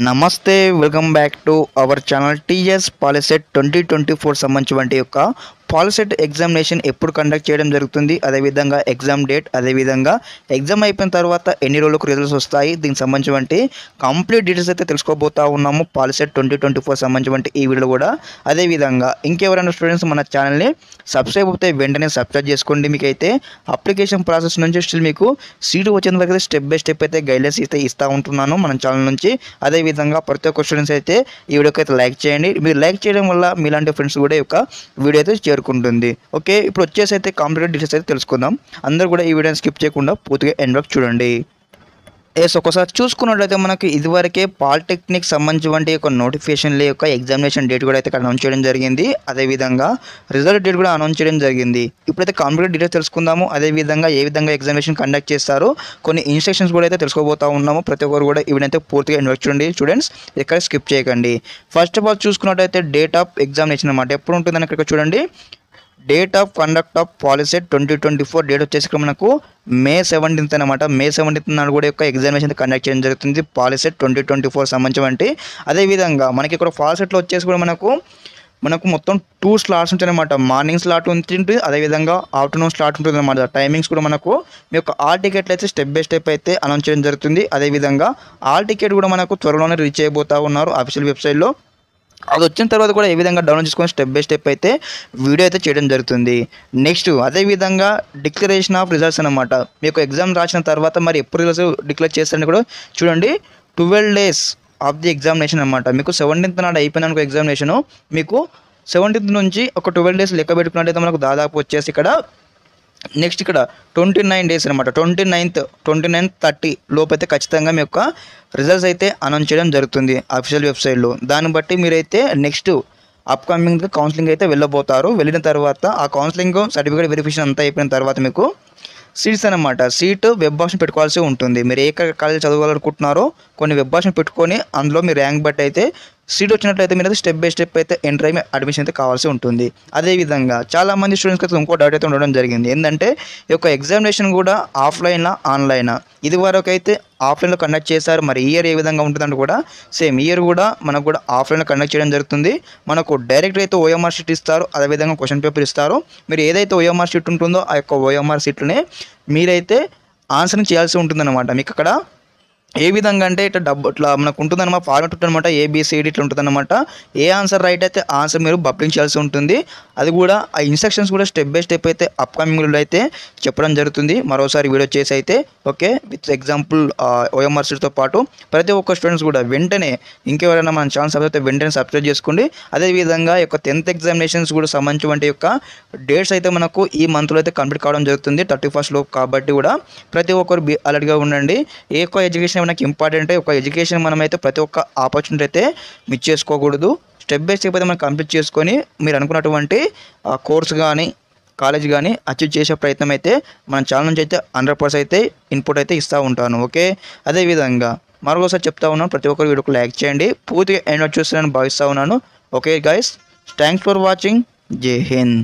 నమస్తే welcome back to our channel TS POLYCET 2024 సంబంధించిన యొక్క పాలిసెట్ ఎగ్జామినేషన్ ఎప్పుడు కండక్ట్ చేయడం జరుగుతుంది, అదేవిధంగా ఎగ్జామ్ డేట్, అదేవిధంగా ఎగ్జామ్ అయిపోయిన తర్వాత ఎన్ని రోజులకు రిజల్ట్స్ వస్తాయి, దీనికి సంబంధించి కంప్లీట్ డీటెయిల్స్ అయితే తెలుసుకోబోతా ఉన్నాము పాలిసెట్ 2024 సంబంధించి ఈ వీడియో కూడా. అదేవిధంగా ఇంకెవరైనా స్టూడెంట్స్ మన ఛానల్ని సబ్స్క్రైబ్ అయితే వెంటనే సబ్స్క్రైబ్ చేసుకోండి. మీకు అయితే అప్లికేషన్ ప్రాసెస్ నుంచి స్టిల్ మీకు సీటు వచ్చేంత వరకు స్టెప్ బై స్టెప్ అయితే గైడ్లైన్స్ అయితే ఇస్తూ ఉంటున్నాను మన ఛానల్ నుంచి. అదేవిధంగా ప్రతి ఒక్క స్టూడెంట్స్ అయితే ఈ వీడియోకి అయితే లైక్ చేయండి. మీరు లైక్ చేయడం వల్ల మీలాంటి ఫ్రెండ్స్ కూడా ఈ యొక్క వీడియో అయితే చేరుకుంటుంది. ఓకే, ఇప్పుడు వచ్చేసి అయితే కంప్లీట్ డీటెయిల్స్ అయితే తెలుసుకుందాం. అందరూ కూడా ఈ వీడియోని స్కిప్ చేయకుండా పూర్తిగా ఎండ్ వరకు చూడండి. ఒకసారి చూసుకున్నట్లయితే మనకి ఇదివరకే పాలిటెక్నిక్ సంబంధించిన యొక్క నోటిఫికేషన్ల యొక్క ఎగ్జామినేషన్ డేట్ కూడా అయితే అనౌన్స్ చేయడం జరిగింది. అదేవిధంగా రిజల్ట్ డేట్ కూడా అనౌన్స్ చేయడం జరిగింది. ఇప్పుడైతే కంప్లీట్ డీటెయిల్స్ తెలుసుకుందాము. అదేవిధంగా ఏ విధంగా ఎగ్జామినేషన్ కండక్ట్ చేస్తారో కొన్ని ఇన్స్ట్రక్షన్స్ కూడా అయితే తెలుసుకోబోతా ఉన్నాము. ప్రతి ఒక్కరు కూడా ఇవన్నీ పూర్తిగా ఇన్వెస్ట్ చూడండి స్టూడెంట్స్, ఎక్కడ స్కిప్ చేయకండి. ఫస్ట్ ఆఫ్ ఆల్ చూసుకున్నట్లయితే డేట్ ఆఫ్ ఎగ్జామినేషన్ అన్నమాట ఎప్పుడు ఉంటుందని ఇక్కడ చూడండి. Date of conduct of POLYCET 2024 date వచ్చేసి మనకు May 17 అనమాట. May 17 నాడు కూడా యొక్క ఎగ్జామినేషన్ కండక్ట్ చేయడం జరుగుతుంది పాలిసెట్ 2024 సంబంధించి. అదేవిధంగా మనకి ఇక్కడ పాలిసెట్లో వచ్చేసి కూడా మనకు మొత్తం 2 స్లాట్స్ ఉంటాయి అనమాట. మార్నింగ్ స్లాట్ ఉంటుంది, అదేవిధంగా ఆఫ్టర్నూన్ స్లాట్ ఉంటుంది అనమాట. టైమింగ్స్ కూడా మనకు మీ యొక్క ఆల్ టికెట్లు అయితే స్టెప్ బై స్టెప్ అయితే అనౌన్స్ చేయడం జరుగుతుంది. అదేవిధంగా ఆల్ టికెట్ కూడా మనకు త్వరలోనే రీచ్ అయిపోతూ ఉన్నారు అఫీషియల్ వెబ్సైట్లో. అది వచ్చిన తర్వాత కూడా ఏ విధంగా డౌన్లోడ్ చేసుకొని స్టెప్ బై స్టెప్ అయితే వీడియో అయితే చేయడం జరుగుతుంది. నెక్స్ట్ అదేవిధంగా డిక్లరేషన్ ఆఫ్ రిజల్ట్స్ అనమాట. మీకు ఎగ్జామ్ రాసిన తర్వాత మరి ఎప్పుడు రిజల్ట్స్ డిక్లేర్ చేస్తారని కూడా చూడండి. 12 days ఆఫ్ ది ఎగ్జామినేషన్ అనమాట. మీకు 17th నాడు అయిపోయిన ఎగ్జామినేషను మీకు 17th నుంచి ఒక 12 days లెక్క పెట్టుకున్నట్టయితే మనకు దాదాపు వచ్చేసి ఇక్కడ నెక్స్ట్ ఇక్కడ 29 days అనమాట. 29th 30 లోపు అయితే ఖచ్చితంగా మీ యొక్క రిజల్ట్స్ అయితే అనౌన్స్ చేయడం జరుగుతుంది అఫీషియల్ వెబ్సైట్లో. దాన్ని బట్టి మీరైతే నెక్స్ట్ అప్కమింగ్ కౌన్సిలింగ్ అయితే వెళ్ళబోతారు. వెళ్ళిన తర్వాత ఆ కౌన్సిలింగ్ సర్టిఫికేట్ వెరిఫికేషన్ అంతా అయిపోయిన తర్వాత మీకు సీట్స్ అనమాట. సీటు వెబ్ ఆప్షన్ పెట్టుకోవాల్సి ఉంటుంది. మీరు ఏ కాలేజ్ చదవాలనుకుంటున్నారో కొన్ని వెబ్ ఆప్షన్ పెట్టుకొని అందులో మీ ర్యాంక్ బట్టి అయితే సీట్ వచ్చినట్లయితే మీరు అయితే స్టెప్ బై స్టెప్ అయితే ఎంటర్ అయ్యి అడ్మిషన్ అయితే కావాల్సి ఉంటుంది. అదేవిధంగా చాలామంది స్టూడెంట్స్కి అయితే ఇంకో డౌట్ అయితే ఉండడం జరిగింది. ఏంటంటే ఈ యొక్క ఎగ్జామినేషన్ కూడా ఆఫ్లైనా ఆన్లైనా. ఇది వరకు అయితే ఆఫ్లైన్లో కండక్ట్ చేశారు. మరి ఇయర్ ఏ విధంగా ఉంటుందంటే కూడా సేమ్ ఇయర్ కూడా మనకు కూడా ఆఫ్లైన్లో కండక్ట్ చేయడం జరుగుతుంది. మనకు డైరెక్ట్ అయితే ఓఎంఆర్ షీట్ ఇస్తారు, అదేవిధంగా క్వశ్చన్ పేపర్ ఇస్తారు. మీరు ఏదైతే ఓఎంఆర్ షీట్ ఉంటుందో ఆ యొక్క ఓఎంఆర్ షీట్లోనే మీరైతే ఆన్సరింగ్ చేయాల్సి ఉంటుందన్నమాట. మీకు అక్కడ ఏ విధంగా అంటే ఇట్లా మనకు ఉంటుందన్నమాట, ఫార్మెట్ ఉంటుందన్నమాట. ఏబిసిడి ఇట్లా ఉంటుందన్నమాట. ఏ ఆన్సర్ రైట్ అయితే ఆన్సర్ మీరు బబ్లింగ్ చేయాల్సి ఉంటుంది. అది కూడా ఆ ఇన్స్ట్రక్షన్స్ కూడా స్టెప్ బై స్టెప్ అయితే అప్కమింగ్లో అయితే చెప్పడం జరుగుతుంది. మరోసారి వీడియో చేసి అయితే ఓకే విత్ ఎగ్జాంపుల్ ఓఎంఆర్ షీట్తో పాటు ప్రతి ఒక్క స్టూడెంట్స్ కూడా వెంటనే ఇంకెవరైనా మన ఛానల్ సబ్స్క్రైబ్ అయితే వెంటనే సబ్స్క్రైబ్ చేసుకోండి. అదేవిధంగా ఈ యొక్క 10th ఎగ్జామినేషన్స్ కూడా సంబంధించిన యొక్క డేట్స్ అయితే మనకు ఈ మంత్లో అయితే కంప్లీట్ కావడం జరుగుతుంది 31st లోపు. కాబట్టి కూడా ప్రతి ఒక్కరు అలర్ట్గా ఉండండి. ఏ ఒక్క ఎడ్యుకేషన్ మనకి ఇంపార్టెంట్. ఒక ఎడ్యుకేషన్ మనమైతే ప్రతి ఒక్క ఆపర్చునిటీ అయితే మిస్ చేసుకోకూడదు. స్టెప్ బై స్టెప్ అయితే మనం కంప్లీట్ చేసుకొని మీరు అనుకున్నటువంటి కోర్స్ కానీ కాలేజ్ కానీ అచీవ్ చేసే ప్రయత్నం అయితే మన ఛానల్ నుంచి అయితే 100% అయితే ఇన్పుట్ అయితే ఇస్తూ ఉంటాను. ఓకే, అదేవిధంగా మరొకసారి చెప్తా ఉన్నాను, ప్రతి ఒక్కరు వీడియోకి లైక్ చేయండి. పూర్తిగా ఎండ్ చూస్తున్నాను భావిస్తూ ఉన్నాను. Okay guys, thanks for watching. జై హింద్.